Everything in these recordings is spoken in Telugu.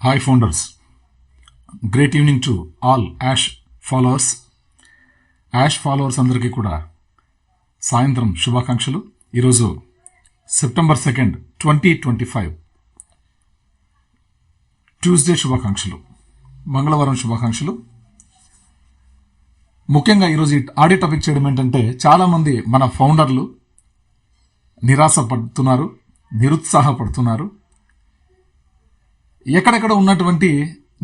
Hi founders, great evening to all Ash followers. Ash followers అందరికీ కూడా సాయంత్రం శుభాకాంక్షలు. ఈరోజు సెప్టెంబర్ 2nd 2025 ట్యూస్డే శుభాకాంక్షలు, మంగళవారం శుభాకాంక్షలు. ముఖ్యంగా ఈరోజు ఆడియో టాపిక్ చేయడం ఏంటంటే, చాలామంది మన ఫౌండర్లు నిరాశపడుతున్నారు, నిరుత్సాహపడుతున్నారు. ఎక్కడెక్కడ ఉన్నటువంటి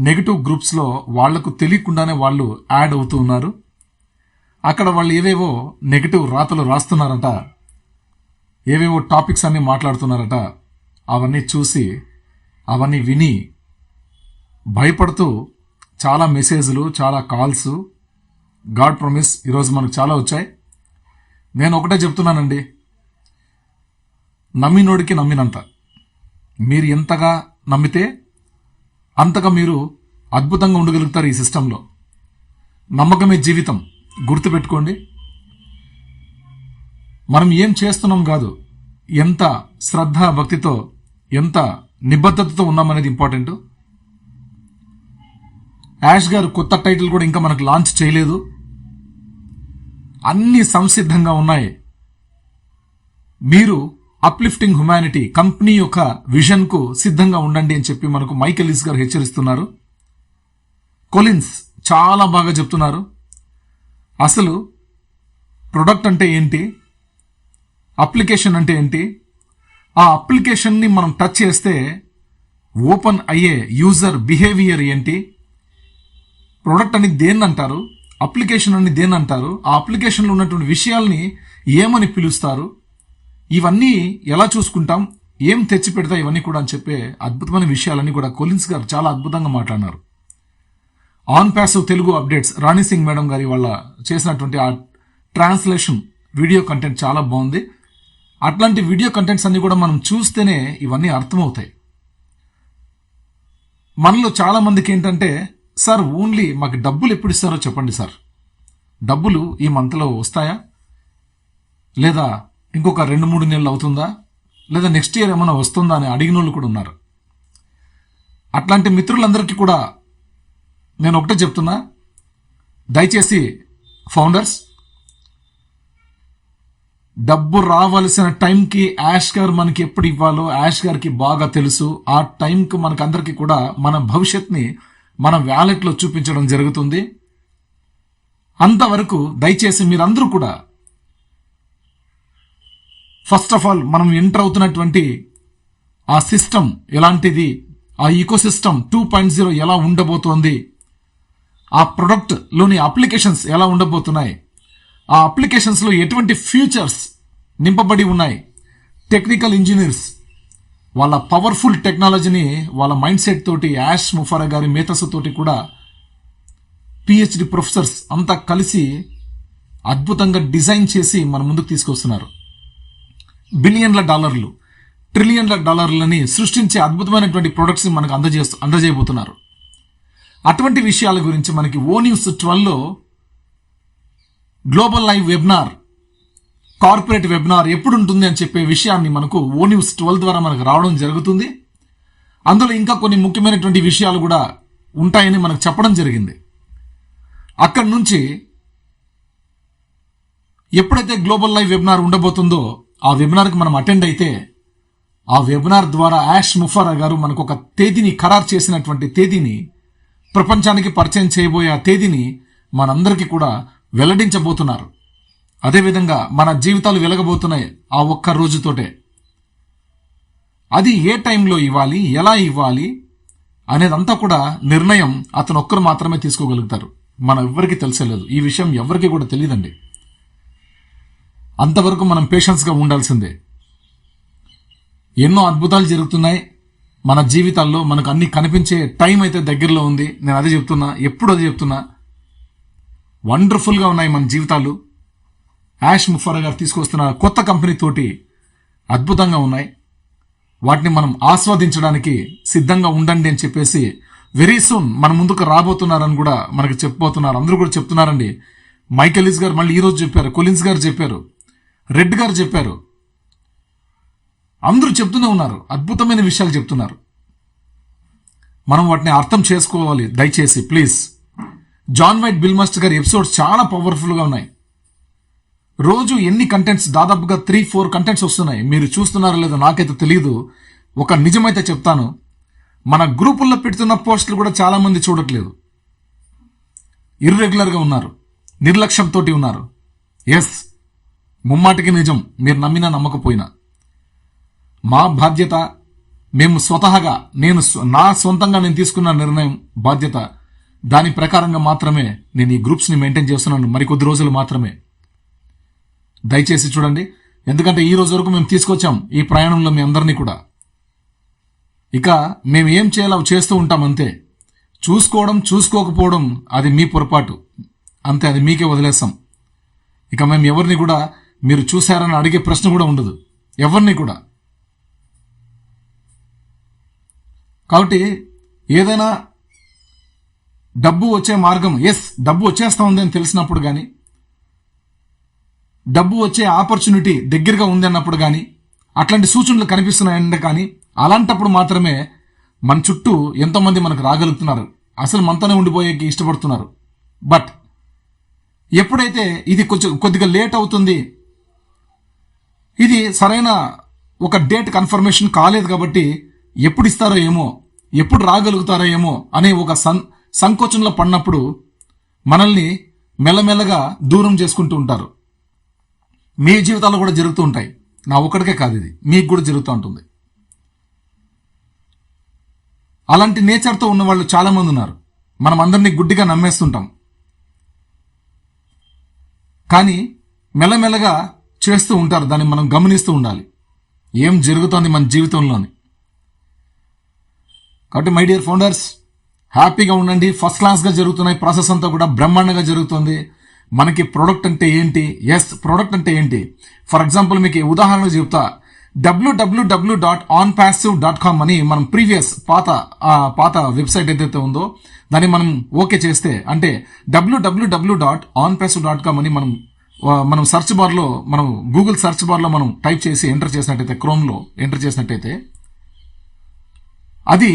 నెగిటివ్ గ్రూప్స్లో వాళ్లకు తెలియకుండానే వాళ్ళు యాడ్ అవుతూ ఉన్నారు. అక్కడ వాళ్ళు ఏవేవో నెగిటివ్ రాతలు రాస్తున్నారట, ఏవేవో టాపిక్స్ అన్ని మాట్లాడుతున్నారట. అవన్నీ చూసి అవన్నీ విని భయపడుతూ చాలా మెసేజ్లు, చాలా కాల్స్, గాడ్ ప్రామిస్ ఈరోజు మనకు చాలా వచ్చాయి. నేను ఒకటే చెప్తున్నానండి, నమ్మినోడికి నమ్మినంత. మీరు ఎంతగా నమ్మితే అంతగా మీరు అద్భుతంగా ఉండగలుగుతారు ఈ సిస్టంలో. నమ్మకమే జీవితం, గుర్తుపెట్టుకోండి. మనం ఏం చేస్తున్నాం కాదు, ఎంత శ్రద్ధ భక్తితో, ఎంత నిబద్ధతతో ఉన్నామనేది ఇంపార్టెంట్. యాష్ గారు కొత్త టైటిల్ కూడా ఇంకా మనకు లాంచ్ చేయలేదు. అన్ని సంసిద్ధంగా ఉన్నాయి. మీరు అప్లిఫ్టింగ్ హ్యుమానిటీ కంపెనీ యొక్క విజన్ కు సిద్ధంగా ఉండండి అని చెప్పి మనకు మైక్ ఎల్లిస్ గారు హెచ్చరిస్తున్నారు. కొలిన్స్ చాలా బాగా చెప్తున్నారు. అసలు ప్రొడక్ట్ అంటే ఏంటి, అప్లికేషన్ అంటే ఏంటి, ఆ అప్లికేషన్ని మనం టచ్ చేస్తే ఓపెన్ అయ్యే యూజర్ బిహేవియర్ ఏంటి, ప్రొడక్ట్ అని దేన్ని అంటారు, అప్లికేషన్ అని దేన్ని అంటారు, ఆ అప్లికేషన్లో ఉన్నటువంటి విషయాల్ని ఏమని పిలుస్తారు, ఇవన్నీ ఎలా చూసుకుంటాం, ఏం తెచ్చి పెడతా ఇవన్నీ కూడా అని చెప్పే అద్భుతమైన విషయాలన్నీ కూడా కొలిన్స్ గారు చాలా అద్భుతంగా మాట్లాడినారు. On passive Telugu updates Rani Singh madam గారి వాళ్ళ చేసినటువంటి ఆ ట్రాన్స్లేషన్ వీడియో కంటెంట్ చాలా బాగుంది. అట్లాంటి వీడియో కంటెంట్స్ అన్ని కూడా మనం చూస్తేనే ఇవన్నీ అర్థమవుతాయి. మనలో చాలా మందికి ఏంటంటే, సార్ ఓన్లీ మాకు డబ్బులు ఎప్పుడు ఇస్తారో చెప్పండి సార్, డబ్బులు ఈ మంత్లో వస్తాయా, లేదా ఇంకొక 2-3 నెలలు అవుతుందా, లేదా నెక్స్ట్ ఇయర్ ఏమైనా వస్తుందా అని అడిగిన వాళ్ళు కూడా ఉన్నారు. అట్లాంటి మిత్రులందరికీ కూడా నేను ఒకటే చెప్తున్నా, దయచేసి ఫౌండర్స్, డబ్బు రావాల్సిన టైంకి యాష్ గారు మనకి ఎప్పుడు ఇవ్వాలో యాష్ గారికి బాగా తెలుసు. ఆ టైంకి మనకు అందరికీ కూడా మన భవిష్యత్ని మన వ్యాలెట్లో చూపించడం జరుగుతుంది. అంతవరకు దయచేసి మీరందరూ కూడా ఫస్ట్ ఆఫ్ ఆల్ మనం ఎంటర్ అవుతున్నటువంటి ఆ సిస్టమ్ ఎలాంటిది, ఆ ఈకో సిస్టమ్ 2.0 ఎలా ఉండబోతోంది, ఆ ప్రొడక్ట్ లోని అప్లికేషన్స్ ఎలా ఉండబోతున్నాయి, ఆ అప్లికేషన్స్ లో ఎటువంటి ఫ్యూచర్స్ నింపబడి ఉన్నాయి, టెక్నికల్ ఇంజనీర్స్ వాళ్ళ పవర్ఫుల్ టెక్నాలజీని వాళ్ళ మైండ్ సెట్ తోటి, యాష్ ముఫారా గారి మేధస్సు తోటి కూడా పిహెచ్డి ప్రొఫెసర్స్ అంతా కలిసి అద్భుతంగా డిజైన్ చేసి మన ముందుకు తీసుకొస్తున్నారు. బిలియన్ల డాలర్లు, ట్రిలియన్ల డాలర్లని సృష్టించే అద్భుతమైనటువంటి ప్రొడక్ట్స్ మనకు అందజేయబోతున్నారు. అటువంటి విషయాల గురించి మనకి ఓన్యూస్ 12లో global live webinar, corporate webinar ఎప్పుడు ఉంటుంది అని చెప్పే విషయాన్ని మనకు ఓన్యూస్ 12 ద్వారా మనకు రావడం జరుగుతుంది. అందులో ఇంకా కొన్ని ముఖ్యమైనటువంటి విషయాలు కూడా ఉంటాయని మనకు చెప్పడం జరిగింది. అక్కడి నుంచి ఎప్పుడైతే గ్లోబల్ లైవ్ వెబినార్ ఉండబోతుందో ఆ వెబినార్కి మనం అటెండ్ అయితే, ఆ వెబినార్ ద్వారా యాష్ ముఫారా గారు మనకు ఒక తేదీని ఖరారు చేసినటువంటి తేదీని, ప్రపంచానికి పరిచయం చేయబోయే ఆ తేదీని మనందరికీ కూడా వెల్లడించబోతున్నారు. అదేవిధంగా మన జీవితాలు వెలగబోతున్నాయి ఆ ఒక్క రోజుతోటే. అది ఏ టైంలో ఇవ్వాలి, ఎలా ఇవ్వాలి అనేదంతా కూడా నిర్ణయం అతను ఒక్కరు మాత్రమే తీసుకోగలుగుతారు. మనం ఎవ్వరికి తెలిసేలేదు, ఈ విషయం ఎవరికి కూడా తెలియదండి. అంతవరకు మనం పేషెన్స్గా ఉండాల్సిందే. ఎన్నో అద్భుతాలు జరుగుతున్నాయి మన జీవితాల్లో, మనకు అన్ని కనిపించే టైం అయితే దగ్గరలో ఉంది. నేను అదే చెప్తున్నా, ఎప్పుడు అదే చెప్తున్నా. వండర్ఫుల్గా ఉన్నాయి మన జీవితాలు. యాష్ ముఫారా గారు తీసుకొస్తున్న కొత్త కంపెనీ తోటి అద్భుతంగా ఉన్నాయి. వాటిని మనం ఆస్వాదించడానికి సిద్ధంగా ఉండండి అని చెప్పేసి వెరీ సూన్ మన ముందుకు రాబోతున్నారని కూడా మనకు చెప్పబోతున్నారు. అందరూ కూడా చెప్తున్నారండి. మైక్ ఎల్లిస్ గారు మళ్ళీ ఈరోజు చెప్పారు, కొలిన్స్ గారు చెప్పారు, రెడ్ గారు చెప్పారు, అందరూ చెప్తూనే ఉన్నారు, అద్భుతమైన విషయాలు చెప్తున్నారు. మనం వాటిని అర్థం చేసుకోవాలి. దయచేసి please. John White Bill master గారి ఎపిసోడ్స్ చాలా పవర్ఫుల్గా ఉన్నాయి. రోజు ఎన్ని కంటెంట్స్, దాదాపుగా 3-4 కంటెంట్స్ వస్తున్నాయి. మీరు చూస్తున్నారో లేదో నాకైతే తెలియదు. ఒక నిజమైతే చెప్తాను, మన గ్రూపుల్లో పెడుతున్న పోస్టులు కూడా చాలా మంది చూడట్లేదు. ఇర్రెగ్యులర్గా ఉన్నారు, నిర్లక్ష్యంతో ఉన్నారు. ఎస్, ముమ్మాటికి నిజం, మీరు నమ్మినా నమ్మకపోయినా. మా బాధ్యత, మేము స్వతహాగా నా సొంతంగా నేను తీసుకున్న నిర్ణయం, బాధ్యత, దాని ప్రకారంగా మాత్రమే నేను ఈ గ్రూప్స్ని మెయింటైన్ చేస్తున్నాను. మరికొద్ది రోజులు మాత్రమే. దయచేసి చూడండి. ఎందుకంటే ఈ రోజు వరకు మేము తీసుకొచ్చాం ఈ ప్రయాణంలో మీ అందరినీ కూడా. ఇక మేము ఏం చేయాలో చేస్తూ ఉంటాం అంతే. చూసుకోవడం చూసుకోకపోవడం అది మీ పొరపాటు అంతే, అది మీకే వదిలేస్తాం. ఇక మేము ఎవరిని కూడా మీరు చూశారని అడిగే ప్రశ్న కూడా ఉండదు, ఎవరిని కూడా. కాబట్టి ఏదైనా డబ్బు వచ్చే మార్గం, డబ్బు వచ్చేస్తా ఉంది అని తెలిసినప్పుడు కానీ, డబ్బు వచ్చే ఆపర్చునిటీ దగ్గరగా ఉంది అన్నప్పుడు కానీ, అట్లాంటి సూచనలు కనిపిస్తున్నాయంటే కానీ, అలాంటప్పుడు మాత్రమే మన చుట్టూ ఎంతోమంది మనకు రాగలుగుతున్నారు, అసలు మనతోనే ఉండిపోయేకి ఇష్టపడుతున్నారు. బట్ ఎప్పుడైతే ఇది కొద్దిగా లేట్ అవుతుంది, ఇది సరైన ఒక డేట్ కన్ఫర్మేషన్ కాలేదు కాబట్టి ఎప్పుడు ఇస్తారో ఏమో, ఎప్పుడు రాగలుగుతారో ఏమో అనే ఒక సంకోచంలో పడినప్పుడు మనల్ని మెల్లమెల్లగా దూరం చేసుకుంటూ ఉంటారు. మీ జీవితాల్లో కూడా జరుగుతూ ఉంటాయి. నా ఒక్కడికే కాదు, ఇది మీకు కూడా జరుగుతూ ఉంటుంది. అలాంటి నేచర్తో ఉన్న వాళ్ళు చాలా మంది ఉన్నారు. మనం అందరినీ గుడ్డిగా నమ్మేస్తుంటాం. కానీ మెల్లమెల్లగా చేస్తూ ఉంటారు. దాన్ని మనం గమనిస్తూ ఉండాలి, ఏం జరుగుతోంది మన జీవితంలోని. కాబట్టి మై డియర్ ఫౌండర్స్, హ్యాపీగా ఉండండి. ఫస్ట్ క్లాస్గా జరుగుతున్నాయి. ప్రాసెస్ అంతా కూడా బ్రహ్మాండంగా జరుగుతుంది. మనకి ప్రోడక్ట్ అంటే ఏంటి? ప్రోడక్ట్ అంటే ఏంటి? ఫర్ ఎగ్జాంపుల్ మీకు ఉదాహరణ చెప్తా. www.onpassive.com అని మనం ప్రీవియస్ పాత వెబ్సైట్ ఏదైతే ఉందో దాన్ని మనం ఓకే చేస్తే, అంటే www.onpassive.com అని మనం సర్చ్ బార్లో, మనం గూగుల్ సర్చ్ బార్లో మనం టైప్ చేసి ఎంటర్ చేసినట్టయితే, క్రోమ్లో ఎంటర్ చేసినట్టయితే అది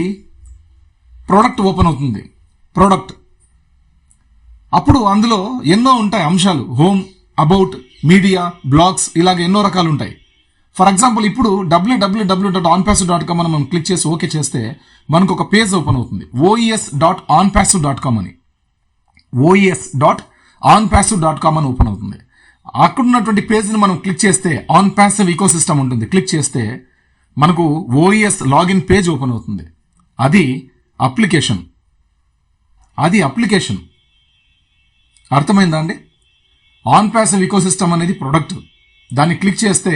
ప్రోడక్ట్ ఓపెన్ అవుతుంది. ప్రోడక్ట్ అప్పుడు అందులో ఎన్నో ఉంటాయి అంశాలు. హోమ్, అబౌట్, మీడియా, బ్లాగ్స్, ఇలాగ ఎన్నో రకాలు ఉంటాయి. ఫర్ ఎగ్జాంపుల్ ఇప్పుడు www.onpassive.com అని మనం క్లిక్ చేసి ఓకే చేస్తే మనకు ఒక పేజ్ ఓపెన్ అవుతుంది. oes.onpassive.com అని, oes.onpassive.com అని ఓపెన్ అవుతుంది. అక్కడ ఉన్నటువంటి పేజ్ని మనం క్లిక్ చేస్తే ఆన్ ప్యాసివ్ ఈకోసిస్టమ్ ఉంటుంది. క్లిక్ చేస్తే మనకు ఓఎస్ లాగిన్ పేజ్ ఓపెన్ అవుతుంది. అది అప్లికేషన్. అర్థమైందా అండి? ఆన్ ప్యాసివ్ ఈకోసిస్టమ్ అనేది ప్రొడక్ట్. దాన్ని క్లిక్ చేస్తే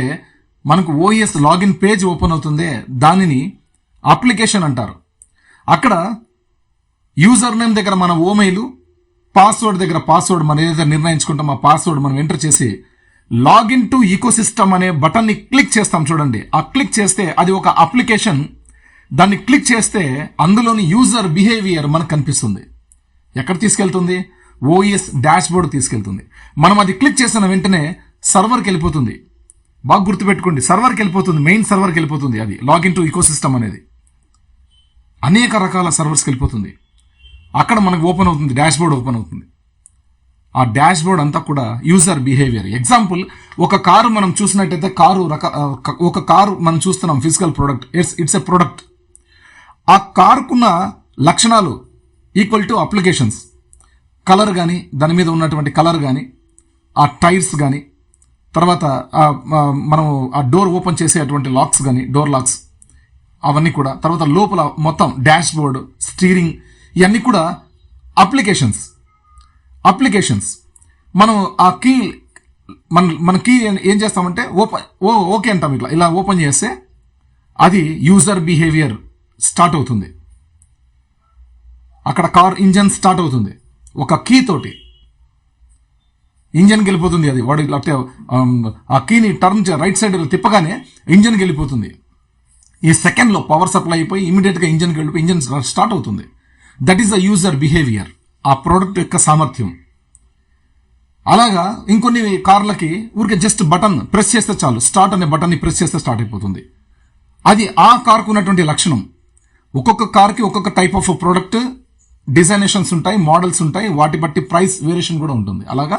మనకు ఓఎస్ లాగిన్ పేజ్ ఓపెన్ అవుతుంది. దానిని అప్లికేషన్ అంటారు. అక్కడ యూజర్ నేమ్ దగ్గర మన ఓమెయిల్, పాస్వర్డ్ దగ్గర పాస్వర్డ్ మనం ఏదైతే నిర్ణయించుకుంటాం ఆ పాస్వర్డ్ మనం ఎంటర్ చేసి లాగిన్ టు ఈకోసిస్టమ్ అనే బటన్ని క్లిక్ చేస్తాం. చూడండి, ఆ క్లిక్ చేస్తే అది ఒక అప్లికేషన్. దాన్ని క్లిక్ చేస్తే అందులోని యూజర్ బిహేవియర్ మనకు కనిపిస్తుంది. ఎక్కడ తీసుకెళ్తుంది? ఓఎస్ డాష్ బోర్డ్ తీసుకెళ్తుంది. మనం అది క్లిక్ చేసిన వెంటనే సర్వర్కి వెళ్ళిపోతుంది. బాగా గుర్తుపెట్టుకోండి, సర్వర్కి వెళ్ళిపోతుంది, మెయిన్ సర్వర్కి వెళ్ళిపోతుంది. అది లాగిన్ టు ఈకోసిస్టమ్ అనేది అనేక రకాల సర్వర్స్కి వెళ్ళిపోతుంది. అక్కడ మనకు ఓపెన్ అవుతుంది, డాష్ బోర్డ్ ఓపెన్ అవుతుంది. ఆ డాష్ బోర్డ్ అంతా కూడా యూజర్ బిహేవియర్. ఎగ్జాంపుల్, ఒక కారు మనం చూసినట్టయితే ఒక కారు మనం చూస్తున్నాం, physical product, it's a product. ఆ కారుకున్న లక్షణాలు ఈక్వల్ టు అప్లికేషన్స్. కలర్ కానీ, దాని మీద ఉన్నటువంటి కలర్ కానీ, ఆ టైర్స్ కానీ, తర్వాత మనం ఆ డోర్ ఓపెన్ చేసేటువంటి లాక్స్ కానీ, డోర్ లాక్స్, అవన్నీ కూడా, తర్వాత లోపల మొత్తం డాష్ బోర్డ్, స్టీరింగ్, ఇవన్నీ కూడా అప్లికేషన్స్. మనం ఆ కీ మన కీ ఏం చేస్తామంటే ఓకే అంటాం. ఇలా ఓపెన్ చేస్తే అది యూజర్ బిహేవియర్ స్టార్ట్ అవుతుంది. అక్కడ కార్ ఇంజన్ స్టార్ట్ అవుతుంది. ఒక కీ తోటి ఇంజన్కి వెళ్ళిపోతుంది. అది వాడు ఆ కీని టర్న్ రైట్ సైడ్ తిప్పగానే ఇంజన్కి వెళ్ళిపోతుంది. ఈ సెకండ్లో పవర్ సప్లై అయిపోయి ఇమీడియట్గా ఇంజన్కి వెళ్ళిపోయి ఇంజన్ స్టార్ట్ అవుతుంది. That is the user behaviour, ఆ ప్రోడక్ట్ యొక్క సామర్థ్యం. అలాగా ఇంకొన్ని కార్లకి ఊరికే జస్ట్ బటన్ ప్రెస్ చేస్తే చాలు, స్టార్ట్ అనే బటన్ని ప్రెస్ చేస్తే స్టార్ట్ అయిపోతుంది. అది ఆ కార్కు ఉన్నటువంటి లక్షణం. ఒక్కొక్క కార్కి ఒక్కొక్క టైప్ ఆఫ్ ప్రోడక్ట్ డిజైనేషన్స్ ఉంటాయి, మోడల్స్ ఉంటాయి, వాటి బట్టి ప్రైస్ వేరియేషన్ కూడా ఉంటుంది. అలాగా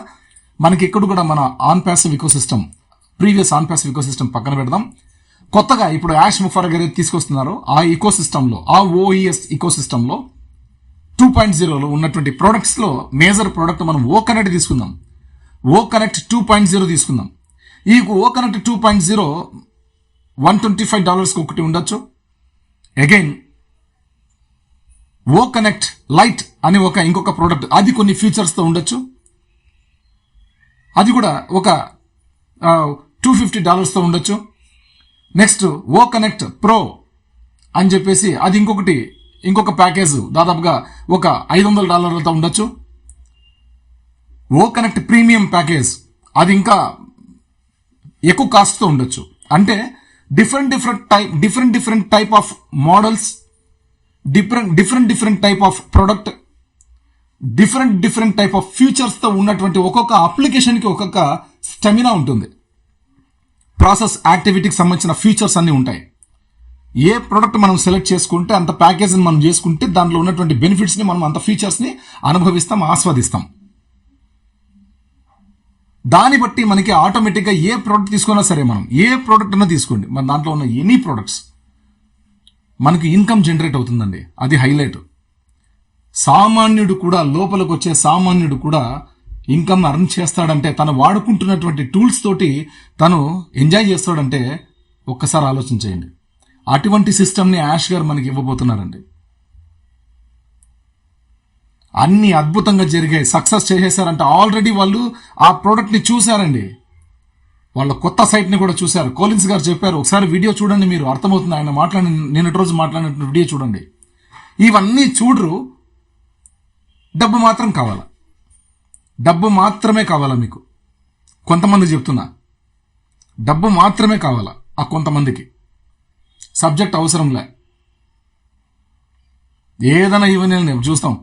మనకి ఇక్కడ కూడా మన on passive ecosystem, previous on passive ecosystem పక్కన పెడదాం. కొత్తగా ఇప్పుడు యాష్ ముఫారా గారు తీసుకొస్తున్నారు ఆ ఇకోసిస్టంలో, ఆ ఓఈఎస్ ఇకోసిస్టంలో 2.0లో ఉన్నటువంటి ప్రొడక్ట్స్ లో మేజర్ ప్రోడక్ట్ మనం ఓ కనెక్ట్ తీసుకుందాం. ఓ కనెక్ట్ 2.0 తీసుకుందాం. ఈ ఓ కనెక్ట్ 2.0 $125 ఒకటి ఉండొచ్చు. అగైన్ ఓ కనెక్ట్ లైట్ అని ఇంకొక ప్రోడక్ట్, అది కొన్ని ఫీచర్స్ తో ఉండొచ్చు. అది కూడా ఒక $250 తో ఉండొచ్చు. నెక్స్ట్ ఓ కనెక్ట్ ప్రో అని చెప్పేసి అది ఇంకొక ప్యాకేజ్ దాదాపుగా ఒక $500తో ఉండొచ్చు. ఓ కనెక్ట్ ప్రీమియం ప్యాకేజ్ అది ఇంకా ఎక్కువ కాస్ట్తో ఉండొచ్చు. అంటే different type of models, different type of product, different type of ఫీచర్స్తో ఉన్నటువంటి ఒక్కొక్క అప్లికేషన్కి ఒక్కొక్క స్టెమినా ఉంటుంది. ప్రాసెస్ యాక్టివిటీకి సంబంధించిన ఫీచర్స్ అన్నీ ఉంటాయి. ఏ ప్రోడక్ట్ మనం సెలెక్ట్ చేసుకుంటే అంత ప్యాకేజ్ని మనం చేసుకుంటే దాంట్లో ఉన్నటువంటి బెనిఫిట్స్ని మనం అంత ఫీచర్స్ని అనుభవిస్తాం, ఆస్వాదిస్తాం. దాన్ని బట్టి మనకి ఆటోమేటిక్గా ఏ ప్రోడక్ట్ తీసుకున్నా సరే, మనం ఏ ప్రోడక్ట్ అన్నా తీసుకోండి, మన దాంట్లో ఉన్న ఎనీ ప్రోడక్ట్స్ మనకి ఇన్కమ్ జనరేట్ అవుతుందండి. అది హైలైట్. సామాన్యుడు కూడా, లోపలికి వచ్చే సామాన్యుడు కూడా ఇన్కమ్ అర్న్ చేస్తాడంటే, తను వాడుకుంటున్నటువంటి టూల్స్ తోటి తను ఎంజాయ్ చేస్తాడంటే ఒక్కసారి ఆలోచించేయండి. అటువంటి సిస్టమ్ని యాష్ గారు మనకి ఇవ్వబోతున్నారండి. అన్ని అద్భుతంగా జరిగాయి, సక్సెస్ చేసేసారంటే ఆల్రెడీ వాళ్ళు ఆ ప్రోడక్ట్ని చూశారండి. వాళ్ళ కొత్త సైట్ని కూడా చూశారు. కోలిన్స్ గారు చెప్పారు, ఒకసారి వీడియో చూడండి, మీరు అర్థమవుతుంది. ఆయన నిన్నటి రోజు మాట్లాడిన వీడియో చూడండి. ఇవన్నీ చూడరు, డబ్బు మాత్రం కావాలా, డబ్బు మాత్రమే కావాలా మీకు. కొంతమంది చెప్తున్నా, డబ్బు మాత్రమే కావాలా ఆ కొంతమందికి. సబ్జెక్ట్ అవసరంలే, ఏదైనా ఇవన్నీ చూస్తాం.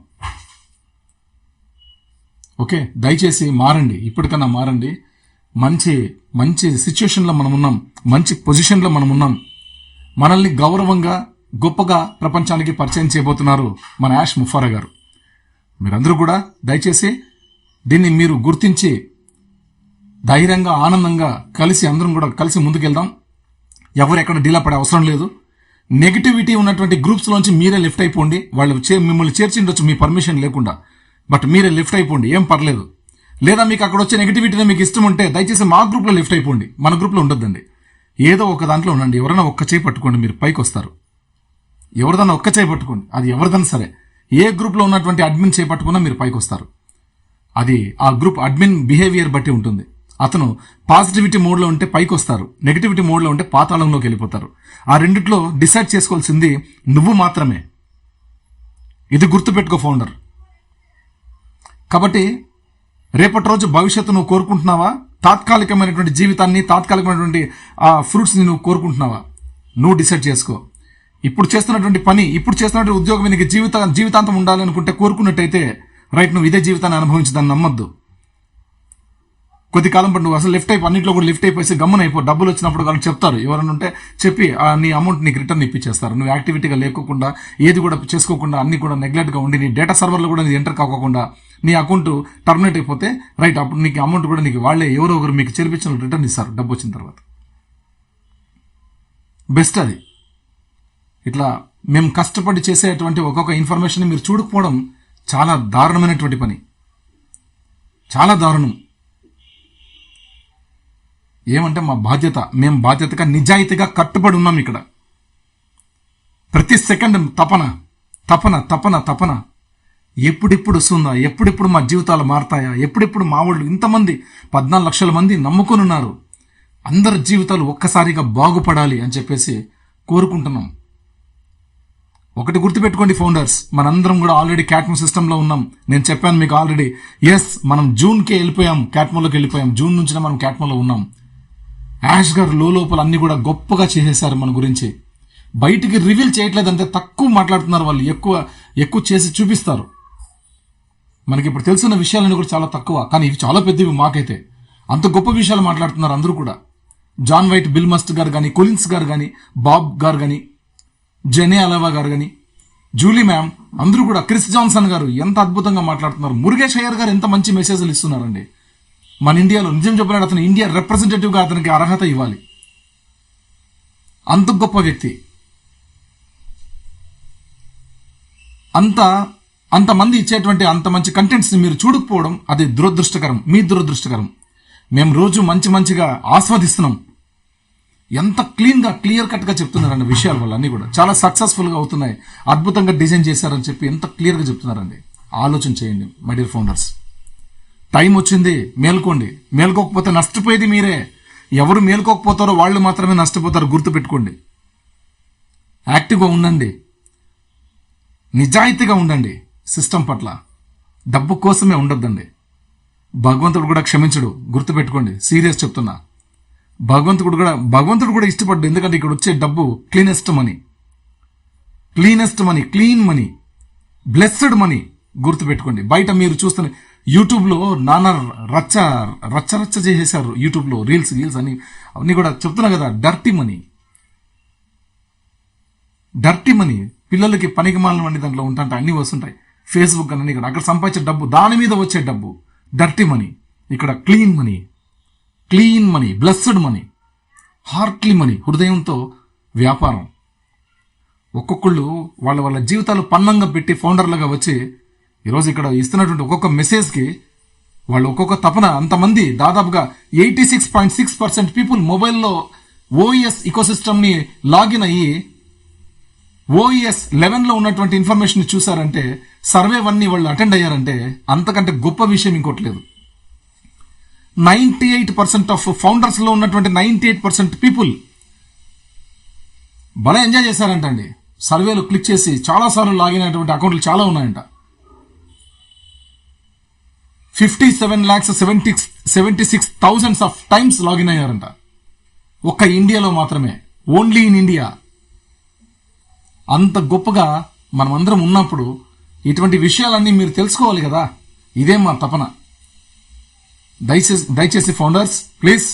ఓకే, దయచేసి మారండి, ఇప్పటికన్నా మారండి. మంచి సిచ్యువేషన్లో మనం ఉన్నాం, మంచి పొజిషన్లో మనం ఉన్నాం. మనల్ని గౌరవంగా గొప్పగా ప్రపంచానికి పరిచయం చేయబోతున్నారు మన యాష్ ముఫారా గారు. మీరందరూ కూడా దయచేసి దీన్ని మీరు గుర్తించి ధైర్యంగా, ఆనందంగా అందరం కూడా కలిసి ముందుకెళ్దాం. ఎవరు ఎక్కడ డీలా పడే అవసరం లేదు. నెగిటివిటీ ఉన్నటువంటి గ్రూప్స్లోంచి మీరే లిఫ్ట్ అయిపోండి. వాళ్ళు మిమ్మల్ని చేర్చిండొచ్చు మీ పర్మిషన్ లేకుండా, బట్ మీరే లిఫ్ట్ అయిపోండి, ఏం పర్లేదు. లేదా మీకు అక్కడ వచ్చే నెగిటివిటీనే మీకు ఇష్టం ఉంటే దయచేసి మా గ్రూప్లో లిఫ్ట్ అయిపోండి, మన గ్రూప్లో ఉండొద్దండి. ఏదో ఒక దాంట్లో ఉండండి. ఎవరైనా ఒక్క చేయి పట్టుకోండి, మీరు పైకి వస్తారు. ఎవరిదన్నా ఒక్క చేయి పట్టుకోండి, అది ఎవరిదన్నా సరే. ఏ గ్రూప్లో ఉన్నటువంటి అడ్మిన్ చేయి పట్టుకున్నా మీరు పైకి వస్తారు. అది ఆ గ్రూప్ అడ్మిన్ బిహేవియర్ బట్టి ఉంటుంది. అతను పాజిటివిటీ మోడ్లో ఉంటే పైకి వస్తారు, నెగిటివిటీ మోడ్లో ఉంటే పాతాళంలోకి వెళ్ళిపోతారు. ఆ రెండిట్లో డిసైడ్ చేసుకోవాల్సింది నువ్వు మాత్రమే. ఇది గుర్తుపెట్టుకో ఫౌండర్. కాబట్టి రేపటి రోజు భవిష్యత్తు నువ్వు కోరుకుంటున్నావా? తాత్కాలికమైనటువంటి జీవితాన్ని, తాత్కాలికమైనటువంటి ఫ్రూట్స్ని నువ్వు కోరుకుంటున్నావా? నువ్వు డిసైడ్ చేసుకో. ఇప్పుడు చేస్తున్నటువంటి పని, ఇప్పుడు చేస్తున్నటువంటి ఉద్యోగం నీకు జీవితాంతం ఉండాలి అనుకుంటే, కోరుకున్నట్టయితే రైట్, నువ్వు ఇదే జీవితాన్ని అనుభవించదాన్ని నమ్మద్దు. కొద్ది కాలం పాటు నువ్వు అసలు అన్నింటిలో కూడా లిఫ్ట్ అయిపోయి గమ్మున అయిపో. డబ్బులు వచ్చినప్పుడు వాళ్ళు చెప్తారు, ఎవరైనా ఉంటే చెప్పి నీ అమౌంట్ నీకు రిటర్న్ ఇప్పించేస్తారు. నువ్వు యాక్టివిటీగా లేకోకుండా, ఏది కూడా చేసుకోకుండా, అన్ని కూడా నెగ్లెక్ట్గా ఉండి, నీ డేటా సర్వర్లో కూడా నీ ఎంటర్ కాకుండా నీ అకౌంట్ టర్మినేట్ అయిపోతే రైట్, అప్పుడు నీకు అమౌంట్ కూడా నీకు వాళ్ళే ఎవరో ఒకరు మీకు చేర్పించిన రిటర్న్ ఇస్తారు డబ్బు వచ్చిన తర్వాత. బెస్ట్ అది. ఇట్లా మేము కష్టపడి చేసేటువంటి ఒక్కొక్క ఇన్ఫర్మేషన్ మీరు చూడకపోవడం చాలా దారుణమైనటువంటి పని, చాలా దారుణం. ఏమంటే మా బాధ్యత, మేము బాధ్యతగా నిజాయితీగా కట్టుబడి ఉన్నాం. ఇక్కడ ప్రతి సెకండ్ తపన తపన తపన తపన. ఎప్పుడెప్పుడు వస్తుందా, ఎప్పుడెప్పుడు మా జీవితాలు మారతాయా, ఎప్పుడెప్పుడు మా వాళ్ళు ఇంతమంది 14 లక్షల మంది నమ్ముకొని ఉన్నారు, అందరి జీవితాలు ఒక్కసారిగా బాగుపడాలి అని చెప్పేసి కోరుకుంటున్నాం. ఒకటి గుర్తుపెట్టుకోండి ఫౌండర్స్, మనందరం కూడా ఆల్రెడీ క్యాట్మో సిస్టంలో ఉన్నాం. నేను చెప్పాను మీకు ఆల్రెడీ. ఎస్, మనం జూన్కే వెళ్ళిపోయాం, క్యాట్మోలోకి వెళ్ళిపోయాం. జూన్ నుంచి మనం క్యాట్మోలో ఉన్నాం. యాష్ గారు లోపల అన్ని కూడా గొప్పగా చేసేశారు మన గురించి. బయటికి రివీల్ చేయట్లేదంటే తక్కువ మాట్లాడుతున్నారు వాళ్ళు, ఎక్కువ చేసి చూపిస్తారు. మనకి ఇప్పుడు తెలిసిన విషయాలన్నీ కూడా చాలా తక్కువ, కానీ ఇవి చాలా పెద్దవి. మాకైతే అంత గొప్ప విషయాలు మాట్లాడుతున్నారు అందరూ కూడా. జాన్ వైట్, బిల్ మస్ట్ గారు కానీ, కొలిన్స్ గారు కానీ, బాబ్ గారు కానీ, జెనే అలవా గారు కానీ, జూలీ మ్యామ్, అందరూ కూడా, క్రిస్ జాన్సన్ గారు ఎంత అద్భుతంగా మాట్లాడుతున్నారు. మురుగేష్ అయ్యర్ గారు ఎంత మంచి మెసేజ్లు ఇస్తున్నారండి. మన ఇండియాలో నిజం చెప్పినట్టు అతను ఇండియా రిప్రజెంటేటివ్ గా అతనికి అర్హత ఇవ్వాలి. అంత గొప్ప వ్యక్తి. అంతమంది ఇచ్చేటువంటి అంత మంచి కంటెంట్స్ ని మీరు చూడకపోవడం అది దురదృష్టకరం, మీ దురదృష్టకరం. మేము రోజు మంచిగా ఆస్వాదిస్తున్నాం. ఎంత క్లియర్ కట్ గా చెప్తున్నారండి విషయాల వల్ల. అన్ని కూడా చాలా సక్సెస్ఫుల్ గా అవుతున్నాయి. అద్భుతంగా డిజైన్ చేశారని చెప్పి ఎంత క్లియర్ గా చెప్తున్నారండి. ఆలోచన చేయండి మై డియర్ ఫౌండర్స్. టైం వచ్చింది, మేల్కోండి. మేల్కోకపోతే నష్టపోయేది మీరే. ఎవరు మేల్కోకపోతారో వాళ్ళు మాత్రమే నష్టపోతారు, గుర్తుపెట్టుకోండి. యాక్టివ్గా ఉండండి, నిజాయితీగా ఉండండి సిస్టమ్ పట్ల. డబ్బు కోసమే ఉండొద్దండి. భగవంతుడు కూడా క్షమించడు, గుర్తుపెట్టుకోండి. సీరియస్ చెప్తున్నా. భగవంతుడు కూడా ఇష్టపడ్డు. ఎందుకంటే ఇక్కడ వచ్చే డబ్బు cleanest money, clean money, blessed money. గుర్తుపెట్టుకోండి. బయట మీరు చూస్తున్న యూట్యూబ్ లో నానా రచ్చ చేసేసారు. యూట్యూబ్ లో రీల్స్ అని అవన్నీ కూడా చెప్తున్నా కదా. డర్టీ మనీ పిల్లలకి పనికి మాలని దాంట్లో ఉంటాంట అన్ని వస్తుంటాయి. ఫేస్బుక్ అని ఇక్కడ అక్కడ సంపాదించే డబ్బు, దాని మీద వచ్చే డబ్బు డర్టీ మనీ. ఇక్కడ clean money, blessed money, heartly money, హృదయంతో వ్యాపారం. ఒక్కొక్కళ్ళు వాళ్ళ జీవితాలు పన్నంగా పెట్టి ఫౌండర్లుగా వచ్చి ఈరోజు ఇక్కడ ఇస్తున్నటువంటి ఒక్కొక్క మెసేజ్కి వాళ్ళు ఒక్కొక్క తపన. అంతమంది దాదాపుగా 86.6% పీపుల్ మొబైల్లో ఓఎస్ ఇకోసిస్టమ్ ని లాగిన్ అయ్యి ఓఎస్ 11 లో ఉన్నటువంటి ఇన్ఫర్మేషన్ చూసారంటే, సర్వే 1 వాళ్ళు అటెండ్ అయ్యారంటే అంతకంటే గొప్ప విషయం ఇంకోట్లేదు. 98% ఆఫ్ ఫౌండర్స్ లో ఉన్నటువంటి 98% పీపుల్ భలే ఎంజాయ్ చేశారంట అండి. సర్వేలో క్లిక్ చేసి చాలాసార్లు లాగిన్ అయినటువంటి అకౌంట్లు చాలా ఉన్నాయంట. 57,76,000 ఆఫ్ టైమ్స్ లాగిన్ అయ్యారంట. ఒక్క ఇండియాలో మాత్రమే, ఓన్లీ ఇన్ ఇండియా. అంత గొప్పగా మనం అందరం ఉన్నప్పుడు ఇటువంటి విషయాలన్నీ మీరు తెలుసుకోవాలి కదా. ఇదే మా తపన. దయచేసి founders please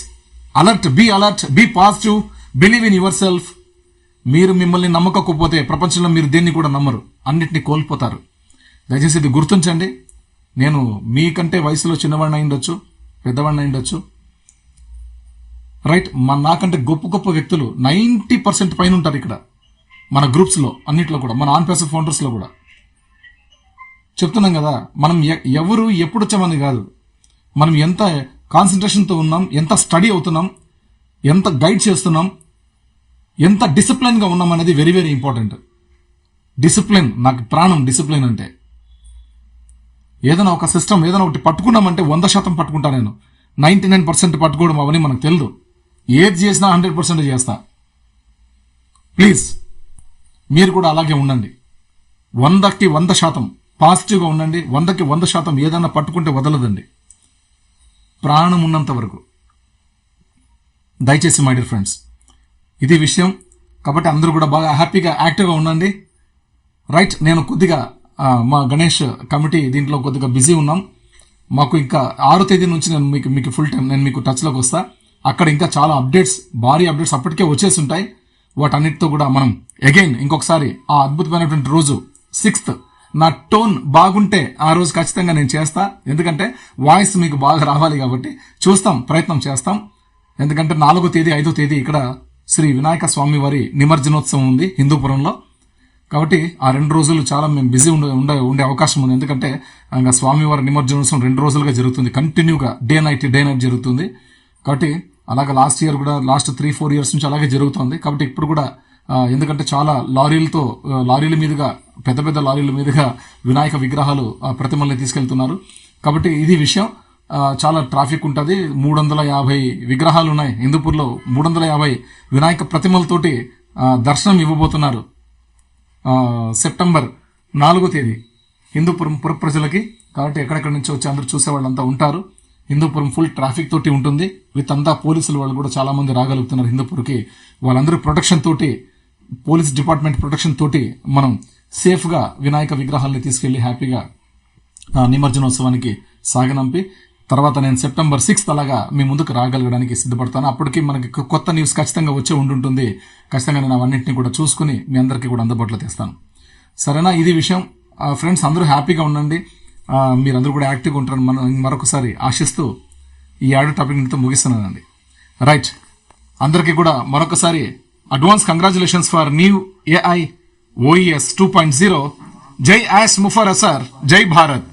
be alert, be positive, believe in yourself. మీరు మిమ్మల్ని నమ్మకపోతే ప్రపంచంలో మీరు దేన్ని కూడా నమ్మరు, అన్నిటినీ కోల్పోతారు. దయచేసి ఇది గుర్తుంచండి. నేను మీకంటే వయసులో చిన్నవాడిని అయిండొచ్చు, పెద్దవాడిని అయిండొచ్చు, రైట్. నాకంటే గొప్ప వ్యక్తులు 90% పైన ఉంటారు ఇక్కడ మన గ్రూప్స్ లో, అన్నిట్లో కూడా, మన ఆన్ ప్యాసివ్ ఫౌండర్స్ లో కూడా. చెప్తున్నాం కదా, మనం ఎవరు ఎప్పుడు వచ్చామని కాదు, మనం ఎంత కాన్సన్ట్రేషన్తో ఉన్నాం, ఎంత స్టడీ అవుతున్నాం, ఎంత గైడ్ చేస్తున్నాం, ఎంత డిసిప్లిన్ గా ఉన్నాం అనేది వెరీ వెరీ ఇంపార్టెంట్. డిసిప్లిన్ నాకు ప్రాణం. డిసిప్లిన్ అంటే ఏదైనా ఒక సిస్టమ్, ఏదైనా ఒకటి పట్టుకున్నామంటే 100% పట్టుకుంటా నేను. 99% పట్టుకోవడం అవన్నీ మనకు తెలియదు. ఏది చేసినా 100% చేస్తా. ప్లీజ్ మీరు కూడా అలాగే ఉండండి. 100కి 100% పాజిటివ్గా ఉండండి. 100కి 100% ఏదైనా పట్టుకుంటే వదలదండి, ప్రాణం ఉన్నంత వరకు. దయచేసి మై డియర్ ఫ్రెండ్స్, ఇది విషయం. కాబట్టి అందరూ కూడా బాగా హ్యాపీగా యాక్టివ్గా ఉండండి, రైట్. నేను కొద్దిగా మా గణేష్ కమిటీ దీంట్లో కొద్దిగా బిజీ ఉన్నాం. మాకు ఇంకా 6వ తేదీ నుంచి నేను మీకు ఫుల్ టైం నేను మీకు టచ్లోకి వస్తా. అక్కడ ఇంకా చాలా అప్డేట్స్, భారీ అప్డేట్స్ అప్పటికే వచ్చేసి ఉంటాయి. వాటన్నిటితో కూడా మనం అగైన్ ఇంకొకసారి ఆ అద్భుతమైనటువంటి రోజు 6th నా టోన్ బాగుంటే ఆ రోజు ఖచ్చితంగా నేను చేస్తా. ఎందుకంటే వాయిస్ మీకు బాగా రావాలి కాబట్టి చూస్తాం, ప్రయత్నం చేస్తాం. ఎందుకంటే 4వ తేదీ 5వ తేదీ ఇక్కడ శ్రీ వినాయక స్వామి వారి నిమజ్జనోత్సవం ఉంది హిందూపురంలో. కాబట్టి ఆ 2 రోజులు చాలా మేము బిజీ ఉండే అవకాశం ఉంది. ఎందుకంటే ఇంకా స్వామివారి నిమజ్జనోత్సవం 2 రోజులుగా జరుగుతుంది, కంటిన్యూగా డే నైట్ జరుగుతుంది. కాబట్టి అలాగే లాస్ట్ ఇయర్ కూడా, లాస్ట్ 3-4 ఇయర్స్ నుంచి అలాగే జరుగుతుంది. కాబట్టి ఇప్పుడు కూడా ఎందుకంటే చాలా లారీల మీదుగా, పెద్ద లారీల మీదుగా వినాయక విగ్రహాలు ప్రతిమల్ని తీసుకెళ్తున్నారు. కాబట్టి ఇది విషయం. చాలా ట్రాఫిక్ ఉంటుంది. 350 విగ్రహాలు ఉన్నాయి హిందూపూర్లో. 350 వినాయక ప్రతిమలతోటి దర్శనం ఇవ్వబోతున్నారు సెప్టెంబర్ 4వ తేదీ హిందూపురం పుర ప్రజలకి. కాబట్టి ఎక్కడెక్కడి నుంచి వచ్చి అందరూ చూసే వాళ్ళంతా ఉంటారు. హిందూపురం ఫుల్ ట్రాఫిక్ తోటి ఉంటుంది. విత్ అంతా పోలీసులు వాళ్ళు కూడా చాలా మంది రాగలుగుతున్నారు హిందూపూర్కి. వాళ్ళందరూ ప్రొటెక్షన్ తోటి, పోలీస్ డిపార్ట్మెంట్ ప్రొటెక్షన్ తోటి మనం సేఫ్ గా వినాయక విగ్రహాలని తీసుకెళ్లి హ్యాపీగా నిమజ్జనోత్సవానికి సాగనంపి తర్వాత నేను సెప్టెంబర్ 6th అలాగా మీ ముందుకు రాగలగడానికి సిద్ధపడతాను. అప్పటికి మనకి కొత్త న్యూస్ ఖచ్చితంగా వచ్చే ఉండుంటుంది. ఖచ్చితంగా నేను అవన్నింటినీ కూడా చూసుకుని మీ అందరికీ కూడా అందుబాటులో తెస్తాను. సరేనా? ఇది విషయం. ఫ్రెండ్స్ అందరూ హ్యాపీగా ఉండండి, మీరందరూ కూడా యాక్టివ్గా ఉంటారని మరొకసారి ఆశిస్తూ ఈ 7 టాపిక్తో ముగిస్తున్నానండి. రైట్, అందరికీ కూడా మరొకసారి advance congratulations for new AI OES 2.0. జై యాష్ ముఫర్ సార్, జై భారత్.